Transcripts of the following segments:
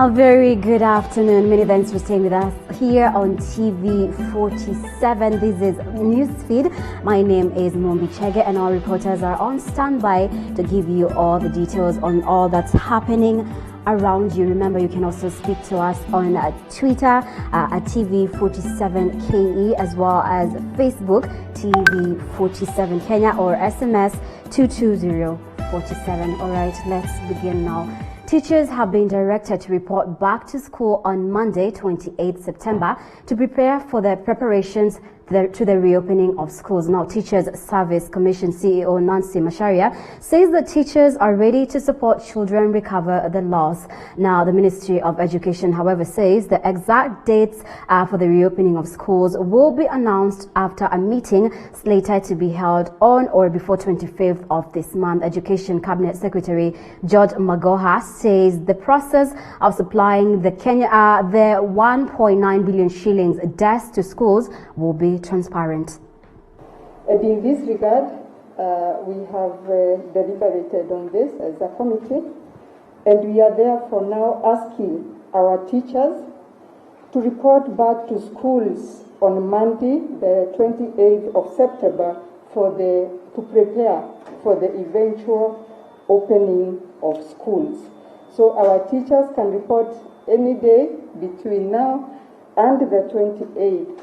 A very good afternoon. Many thanks for staying with us here on TV 47. This is Newsfeed. My name is Mombi Chege and our reporters are on standby to give you all the details on all that's happening around you. Remember, you can also speak to us on Twitter at TV47KE, as well as Facebook TV47 Kenya, or SMS 22047. All right, let's begin now. Teachers have been directed to report back to school on Monday, 28 September, to prepare for the preparations to the reopening of schools. Now, Teachers Service Commission CEO Nancy Macharia says that teachers are ready to support children recover the loss. Now, the Ministry of Education, however, says the exact dates for the reopening of schools will be announced after a meeting slated to be held on or before 25th of this month. Education Cabinet Secretary George Magoha says the process of supplying the 1.9 billion shillings desk to schools will be transparent. And in this regard, we have deliberated on this as a committee, and we are therefore now asking our teachers to report back to schools on Monday, the 28th of September, to prepare for the eventual opening of schools. So our teachers can report any day between now and the 28th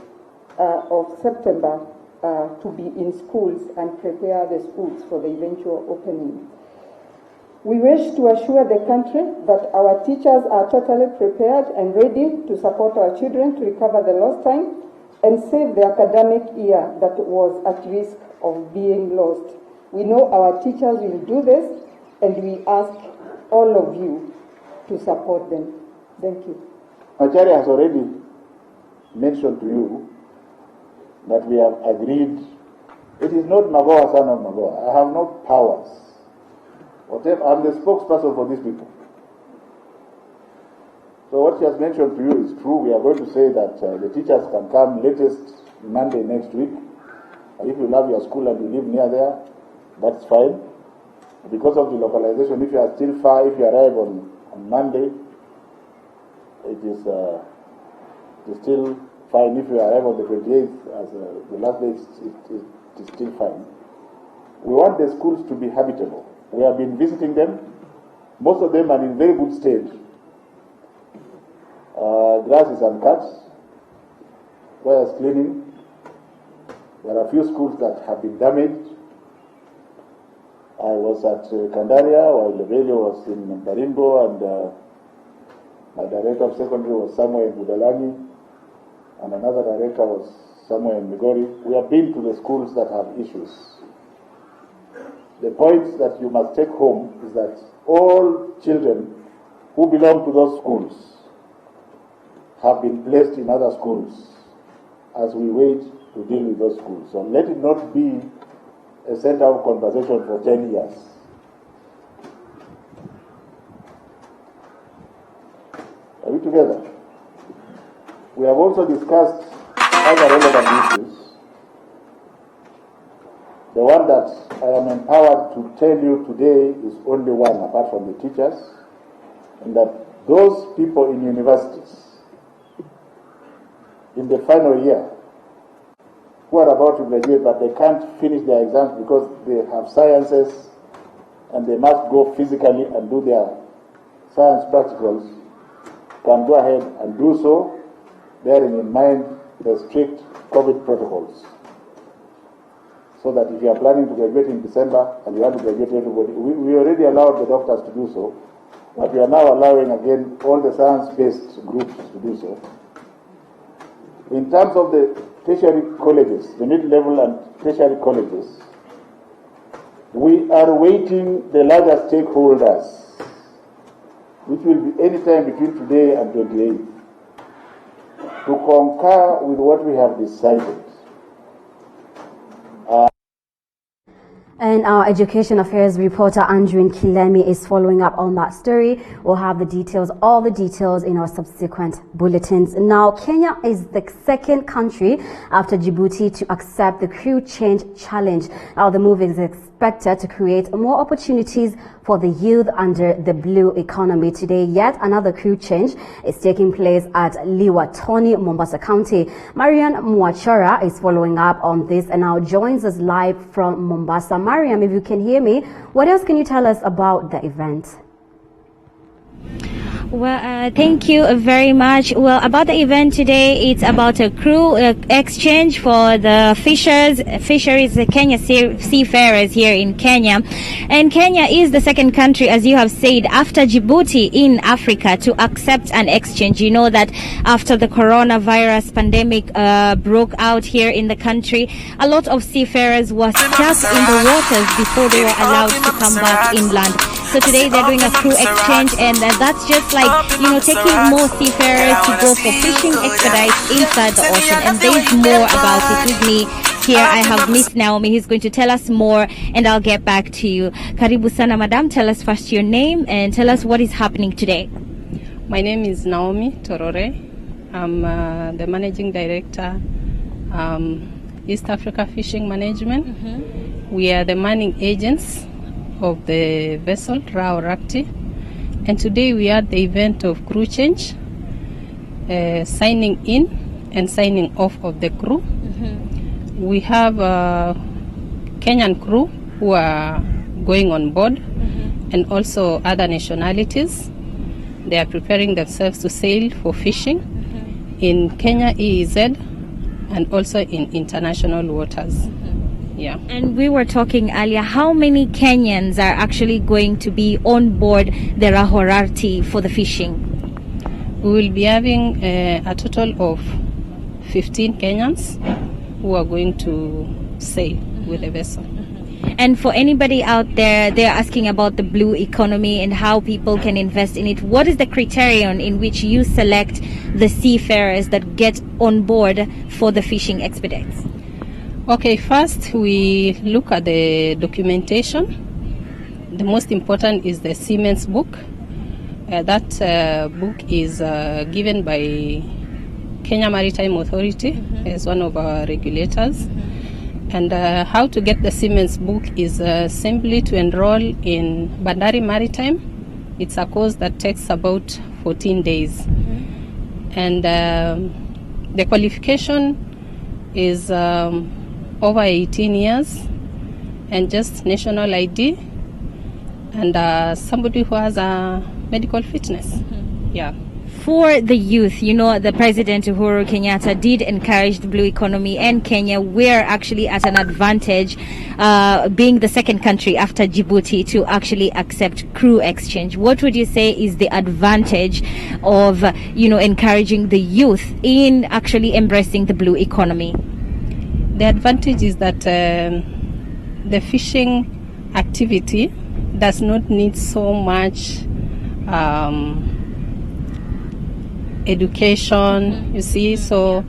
of September to be in schools and prepare the schools for the eventual opening. We wish to assure the country that our teachers are totally prepared and ready to support our children to recover the lost time and save the academic year that was at risk of being lost. We know our teachers will do this, and we ask all of you to support them. Thank you. Macharia has already mentioned to you that we have agreed. It is not Magoha, son of Magoha. I have no powers. Whatever, I'm the spokesperson for these people. So what she has mentioned to you is true. We are going to say that the teachers can come latest Monday next week. And if you love your school and you live near there, that's fine. Because of the localization, if you are still far, if you arrive on Monday, it is still fine. If you arrive on the 28th as the last day, it is still fine. We want the schools to be habitable. We have been visiting them. Most of them are in very good state. Grass is uncut. Wires cleaning. There are a few schools that have been damaged. I was at Kandaria while Levelio was in Baringo, and my director of secondary was somewhere in Budalangi, and another director was somewhere in Migori. We have been to the schools that have issues. The point that you must take home is that all children who belong to those schools have been placed in other schools as we wait to deal with those schools. So let it not be a center of conversation for 10 years. Are we together? We have also discussed other relevant issues. The one that I am empowered to tell you today is only one, apart from the teachers, and that those people in universities in the final year who are about to graduate but they can't finish their exams because they have sciences and they must go physically and do their science practicals, can go ahead and do so, bearing in mind the strict COVID protocols. So that if you are planning to graduate in December and you want to graduate everybody, we already allowed the doctors to do so, but we are now allowing again all the science-based groups to do so. In terms of the tertiary colleges, the mid-level and tertiary colleges, we are waiting the larger stakeholders, which will be any time between today and 28th, to concur with what we have decided. And our Education Affairs reporter Andrew Kilemi is following up on that story. We'll have the details, all the details in our subsequent bulletins. Now, Kenya is the second country after Djibouti to accept the crew change challenge. Now, the move is expected to create more opportunities for the youth under the blue economy. Today, yet another crew change is taking place at Liwatoni, Mombasa County. Marian Mwachora is following up on this and now joins us live from Mombasa. Mariam, if you can hear me, what else can you tell us about the event? Well, thank you very much. Well, about the event today, it's about a crew exchange for the fisheries, the Kenya seafarers here in Kenya. And Kenya is the second country, as you have said, after Djibouti in Africa to accept an exchange. You know that after the coronavirus pandemic broke out here in the country, a lot of seafarers were stuck in the waters before they were allowed to come back inland. So today they're doing a crew exchange, and that's just like, taking more seafarers to go for fishing expedites inside the ocean. And there's more about it with me. Here I have Miss Naomi, who's going to tell us more, and I'll get back to you. Karibu sana, madam. Tell us first your name and tell us what is happening today. My name is Naomi Torore. I'm the Managing Director, East Africa Fishing Management. Mm-hmm. We are the manning agents of the vessel Rao Rakti, and today we are at the event of crew change, signing in and signing off of the crew. Mm-hmm. We have Kenyan crew who are going on board, mm-hmm. and also other nationalities. They are preparing themselves to sail for fishing, mm-hmm. in Kenya EEZ and also in international waters. Mm-hmm. Yeah. And we were talking earlier, how many Kenyans are actually going to be on board the Rahorarti for the fishing? We will be having a total of 15 Kenyans who are going to sail, mm-hmm. with the vessel. Mm-hmm. And for anybody out there, they're asking about the blue economy and how people can invest in it. What is the criterion in which you select the seafarers that get on board for the fishing expedites? Okay, first we look at the documentation. The most important is the Seamen's Book. That book is given by Kenya Maritime Authority, mm-hmm. as one of our regulators. Mm-hmm. And how to get the Seamen's Book is simply to enroll in Bandari Maritime. It's a course that takes about 14 days. Mm-hmm. And the qualification is over 18 years and just national ID and somebody who has a medical fitness. Mm-hmm. Yeah. For the youth, the President Uhuru Kenyatta did encourage the blue economy, and Kenya, we're actually at an advantage, being the second country after Djibouti to actually accept crew exchange. What would you say is the advantage of, encouraging the youth in actually embracing the blue economy? The advantage is that the fishing activity does not need so much education, you see, so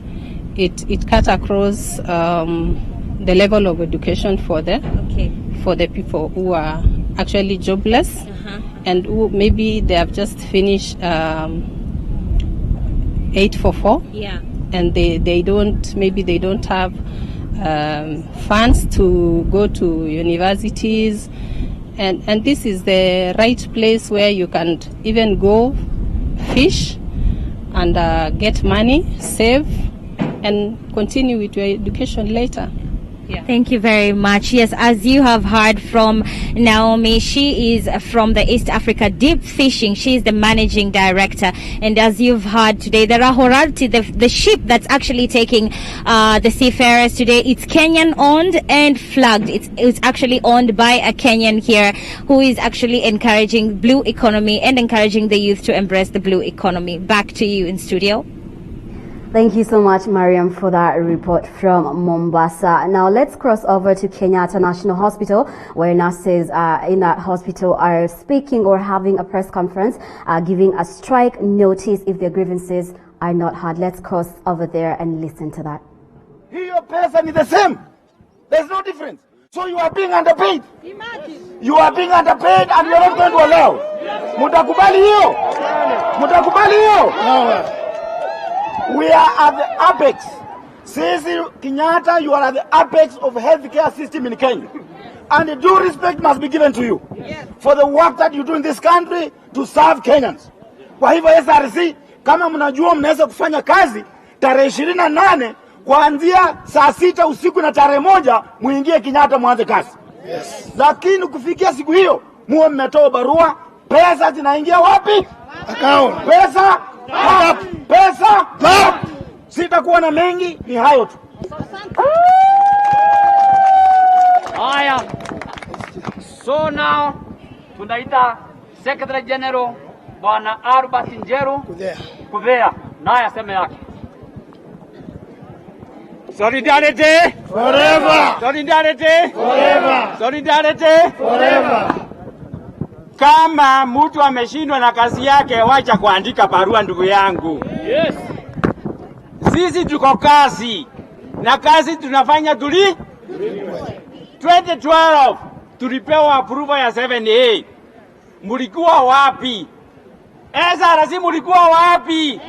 it cuts across the level of education for the people who are actually jobless, uh-huh. and who maybe they have just finished 844, yeah. and they don't have funds to go to universities, and this is the right place where you can even go fish and get money, save, and continue with your education later. Yeah. Thank you very much. Yes, as you have heard from Naomi, she is from the East Africa Deep Fishing. She is the managing director. And as you've heard today, the Rahorarti, the ship that's actually taking the seafarers today, it's Kenyan owned and flagged. It's actually owned by a Kenyan here who is actually encouraging blue economy and encouraging the youth to embrace the blue economy. Back to you in studio. Thank you so much, Mariam, for that report from Mombasa. Now let's cross over to Kenyatta National Hospital, where nurses in that hospital are speaking or having a press conference, giving a strike notice if their grievances are not heard. Let's cross over there and listen to that. Your person is the same. There's no difference. So you are being underpaid. You are being underpaid and you are not going to allow. Mutakubali hiyo? Mutakubali hiyo? No. We are at the apex. Sisi Kenyatta, you are at the apex of healthcare system in Kenya. And due respect must be given to you. Yes. For the work that you do in this country to serve Kenyans. Kwa hivyo SRC, kama mnajua mnaweza kufanya kazi tarehe 28 kuanzia saa 6 usiku na tarehe 1 muingie Kenyatta muanze kazi. Yes. Lakini kufikia siku hiyo muwe mmetoa barua, pesa zinaingia wapi? Account. Pesa? Pesa? Sitakuwa na mengi, ni hayo tu. Haya. So now tunaita Secretary General Bwana Albert Njeru Kudhea naye aseme yake. Solidarity forever. Solidarity forever. Solidarity forever. Kama mtu ameshindwa na kazi yake, wacha kuandika barua ndugu yangu. Yes. Sisi tuko kazi. Na kazi tunafanya 2012 tulipewa approval ya 78. Mulikuwa wapi? SRC mulikuwa wapi?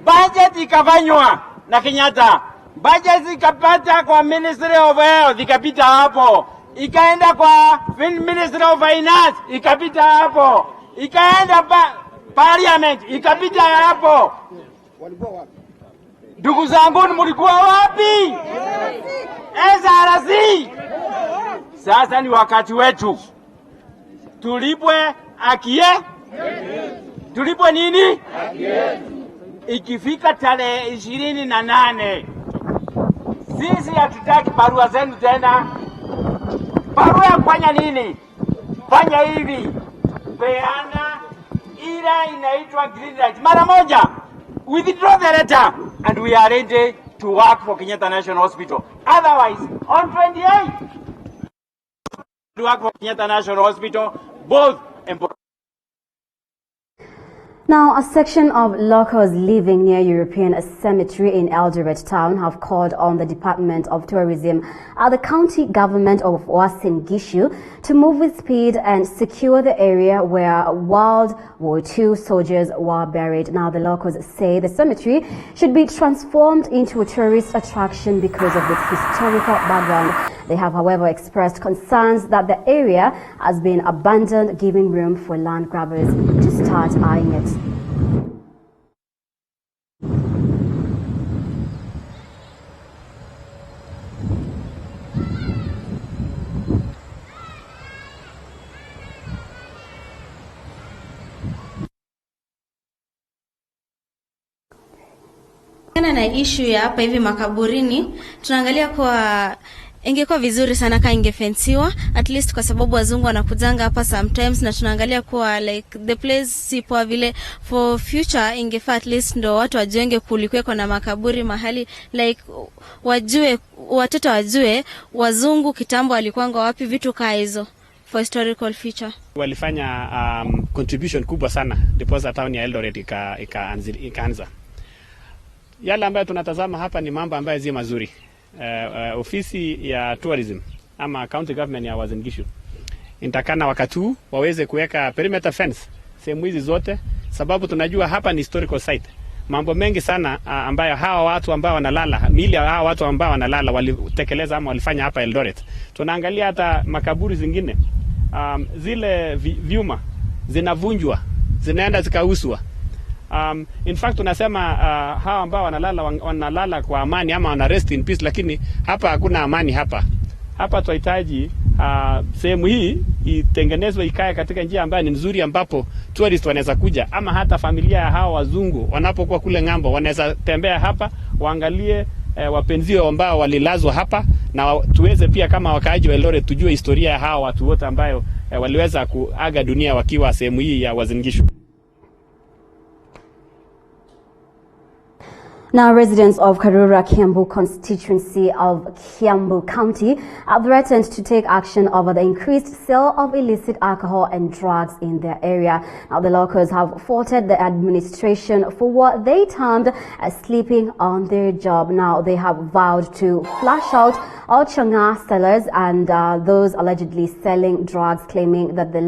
Budget ikafanywa na Kenyatta. Budget ikapata kwa Ministry of Health, ikapita hapo. Ikaenda kwa Ministry of Finance, ikapita hapo. Ikaenda Parliament, ikapita hapo. Walikuwa wapi? Ndugu zangu, mulikuwa wapi? SRC. Sasa ni wakati wetu. Tulipwe akie? Tulipwe nini? Ikifika tarehe 28. Sisi hatutaki barua zenu tena. Barua ya kufanya nini? Fanya hivi. Peana ile inaitwa green light. Mara moja. Withdraw the letter and we are ready to work for Kenyatta National Hospital. Otherwise, on 28, to work for Kenyatta National Hospital, both important. Now, a section of locals living near European Cemetery in Eldoret Town have called on the Department of Tourism at the county government of Uasin Gishu to move with speed and secure the area where World War II soldiers were buried. Now, the locals say the cemetery should be transformed into a tourist attraction because of its historical background. They have, however, expressed concerns that the area has been abandoned, giving room for land grabbers to start eyeing it. Na issue ya hapa hivi makaburini tunaangalia kwa ingekuwa vizuri sana kama ingefensiwa at least, kwa sababu wazungu wanakujanga hapa sometimes, na tunaangalia kwa like the place sipo vile for future. Ingefaa at least ndo watu wajenge kulikuwa na makaburi mahali like wajue, watoto wajue wazungu kitambo walikuanga wapi, vitu kaa hizo for historical feature. Walifanya contribution kubwa sana ndiposa town ya Eldoret ikaanza. Yale ambayo tunatazama hapa ni mambo ambayo zi mazuri. Ofisi ya tourism ama county government ya Uasin Gishu intakana wakati huu waweze kuweka perimeter fence sehemu hizi zote, sababu tunajua hapa ni historical site. Mambo mengi sana ambayo hawa watu ambao wanalala, mili ya hawa watu ambao wanalala walitekeleza ama walifanya hapa Eldoret. Tunaangalia hata makaburi zingine, zile vyuma zinavunjwa, zinaenda zikauswa. In fact tunasema hawa ambao wanalala kwa amani ama wana rest in peace, lakini hapa hakuna amani hapa. Hapa tunahitaji sehemu hii itengenezwe ikae katika njia ambayo ni nzuri, ambapo tourist wanaweza kuja ama hata familia ya hawa wazungu wanapokuwa kule ngambo wanaweza tembea hapa waangalie wapenzio ambao walilazwa hapa, na tuweze pia kama wakaaji wa Eldoret tujue historia ya hawa watu wote ambao waliweza kuaga dunia wakiwa sehemu hii ya Uasin Gishu. Now, residents of Karura, Kiambu constituency of Kiambu County are threatened to take action over the increased sale of illicit alcohol and drugs in their area. Now, the locals have faulted the administration for what they termed as sleeping on their job. Now, they have vowed to flush out all changa sellers and those allegedly selling drugs, claiming that the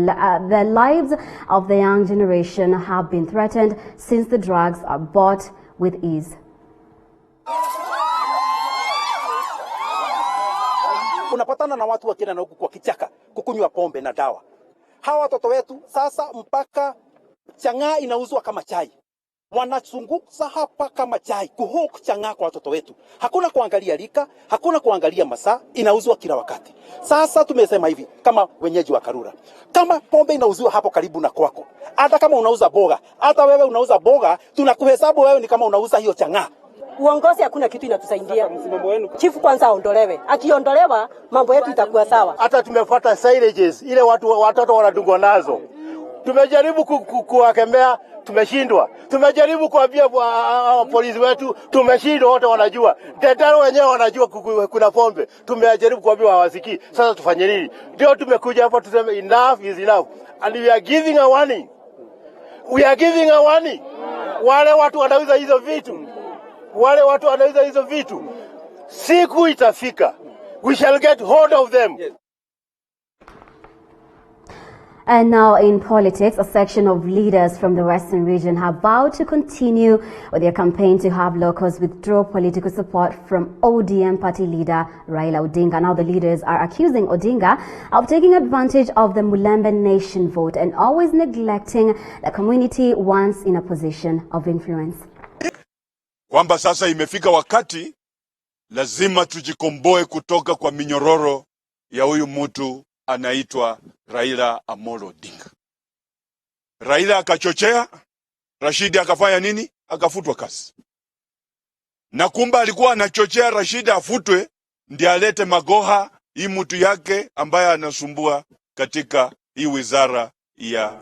lives of the young generation have been threatened since the drugs are bought with ease. Unapatana na watu wakienda na huku kwa kichaka kukunywa pombe na dawa. Hawa watoto wetu sasa mpaka chang'aa inauzwa kama chai. Wanachunguza hapa kama chai, kuhook chang'aa kwa watoto wetu. Hakuna kuangalia lika, hakuna kuangalia masaa, inauzwa kila wakati. Sasa tumesema hivi kama wenyeji wa Karura. Kama pombe inauzwa hapo karibu na kwako, hata kama unauza boga, hata wewe unauza boga, tunakuhesabu wewe ni kama unauza hiyo chang'aa. Uongozi hakuna kitu inatusaidia. Chifu kwanza aondolewe. Akiondolewa mambo yetu itakuwa sawa. Hata tumefuata silages ile watoto wanadungwa nazo. Tumejaribu kuwakemea, tumeshindwa. Tumejaribu kuambia polisi wetu, tumeshindwa, wote wanajua. Tetero wenyewe wanajua kuna pombe. Tumejaribu kuambia hawasikii. Sasa tufanye nini? Ndio tumekuja hapa tuseme enough is enough. And we are giving a warning. We are giving a warning. Wale watu wanauza hizo vitu. Wale watu wanauza hizo vitu, siku itafika, we shall get hold of them. And now in politics, a section of leaders from the Western region have vowed to continue with their campaign to have locals withdraw political support from ODM party leader Raila Odinga. Now the leaders are accusing Odinga of taking advantage of the Mulembe Nation vote and always neglecting the community once in a position of influence. Kwamba sasa imefika wakati lazima tujikomboe kutoka kwa minyororo ya huyu mtu anaitwa Raila Amolo Odinga. Raila akachochea, Rashidi akafanya nini? Akafutwa kazi. Na kumba alikuwa anachochea Rashidi afutwe ndiye alete Magoha, hii mtu yake ambaye anasumbua katika hii wizara ya.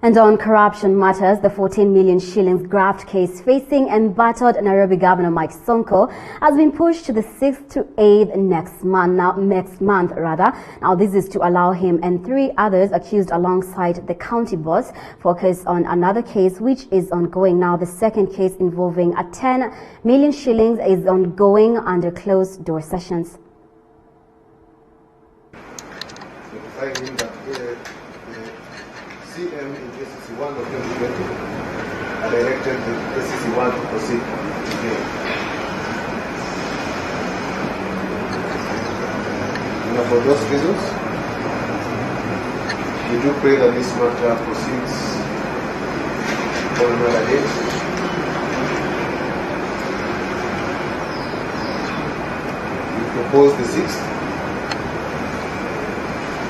And on corruption matters, the 14 million shillings graft case facing embattled Nairobi Governor Mike Sonko has been pushed to the 6th to 8th next month. Now this is to allow him and 3 others accused alongside the county boss focus on another case which is ongoing. Now the second case involving a 10 million shillings is ongoing under closed door sessions. CM in KCC1 of 2020 are directed the KCC1 to proceed today. And for those reasons, we do pray that this matter proceeds for another day. We propose the 6th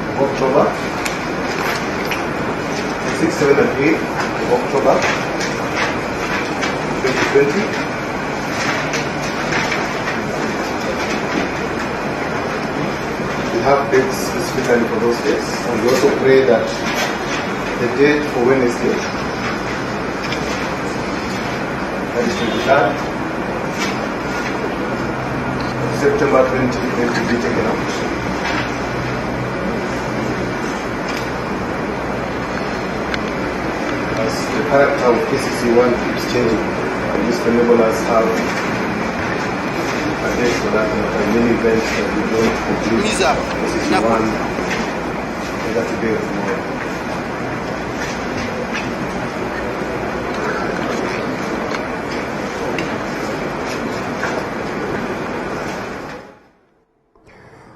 of October. 6, 7 and 8 of October 2020. We have dates specifically for those dates, and we also pray that the date for Wednesday, that is 23rd of September 2020, be taken out. The character of KCC1 keeps changing, and this can enable us have a date for that and many events that we don't complete KCC1 either today or tomorrow.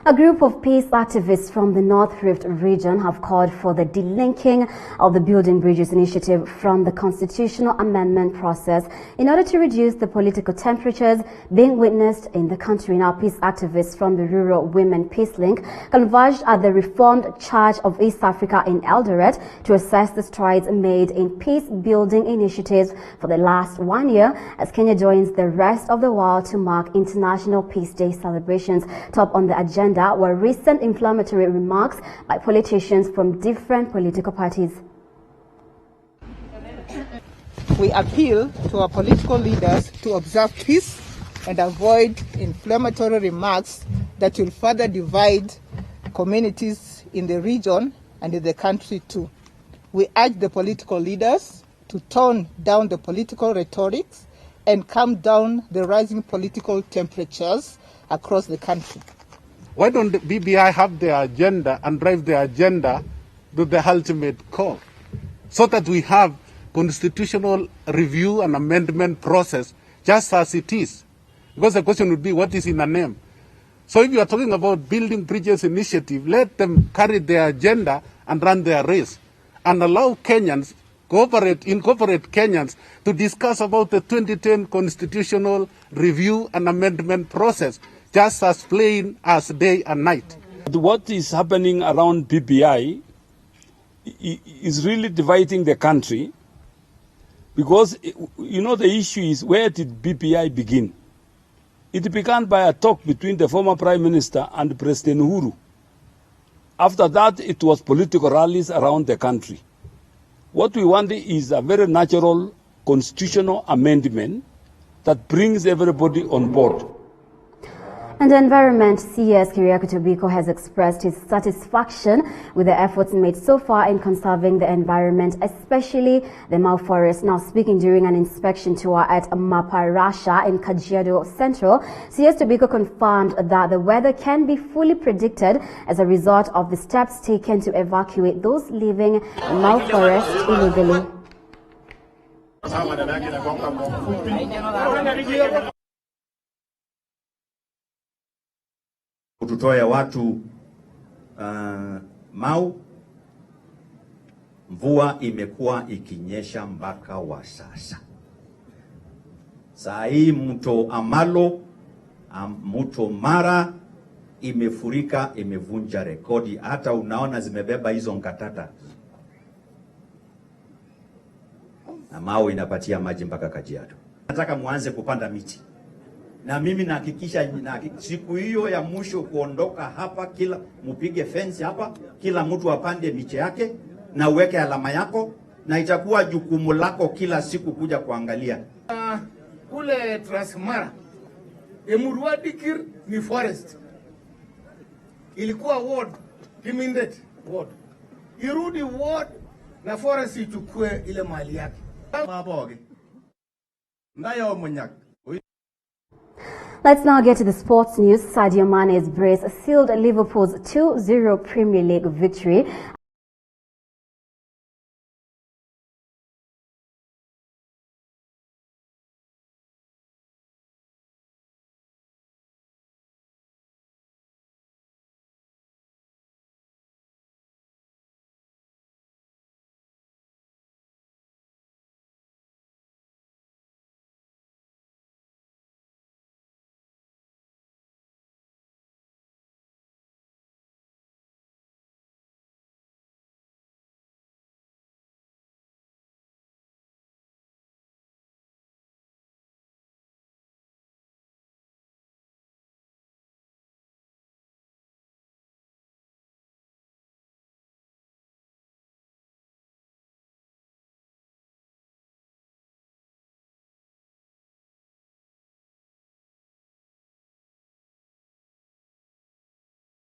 A group of peace activists from the North Rift region have called for the delinking of the Building Bridges initiative from the constitutional amendment process in order to reduce the political temperatures being witnessed in the country. Now, peace activists from the Rural Women Peace Link converged at the Reformed Church of East Africa in Eldoret to assess the strides made in peace-building initiatives for the last 1 year as Kenya joins the rest of the world to mark International Peace Day celebrations. Top on the agenda were recent inflammatory remarks by politicians from different political parties. We appeal to our political leaders to observe peace and avoid inflammatory remarks that will further divide communities in the region and in the country too. We urge the political leaders to tone down the political rhetoric and calm down the rising political temperatures across the country. Why don't the BBI have their agenda and drive their agenda to the ultimate call, so that we have constitutional review and amendment process just as it is? Because the question would be, what is in a name? So if you are talking about building bridges initiative, let them carry their agenda and run their race, and allow Kenyans, incorporate Kenyans to discuss about the 2010 constitutional review and amendment process, just as plain as day and night. What is happening around BBI is really dividing the country, because, you know, the issue is, where did BBI begin? It began by a talk between the former Prime Minister and President Uhuru. After that, it was political rallies around the country. What we want is a very natural constitutional amendment that brings everybody on board. And the Environment CS Keriako Tobiko has expressed his satisfaction with the efforts made so far in conserving the environment, especially the Mau Forest. Now speaking during an inspection tour at Maparasha in Kajiado Central, CS Tobiko confirmed that the weather can be fully predicted as a result of the steps taken to evacuate those living in Mau Forest illegally. Tutoe watu Mau, mvua imekuwa ikinyesha mpaka wa sasa. Saa hii mto Amalo, mto Mara imefurika, imevunja rekodi. Hata unaona zimebeba hizo nkatata. Na Mau inapatia maji mpaka Kajiado. Nataka muanze kupanda miti. Na mimi nahakikisha siku hiyo ya mwisho kuondoka hapa, kila mpige fence hapa, kila mtu apande miche yake na uweke alama yako, na itakuwa jukumu lako kila siku kuja kuangalia. Kule Transmara, Emurua Dikir ni forest. Ilikuwa ward, Kimindet ward. Irudi ward na forest ichukue ile mali yake. Maboge. Ndayo Munyak. Let's now get to the sports news. Sadio Mane's brace sealed Liverpool's 2-0 Premier League victory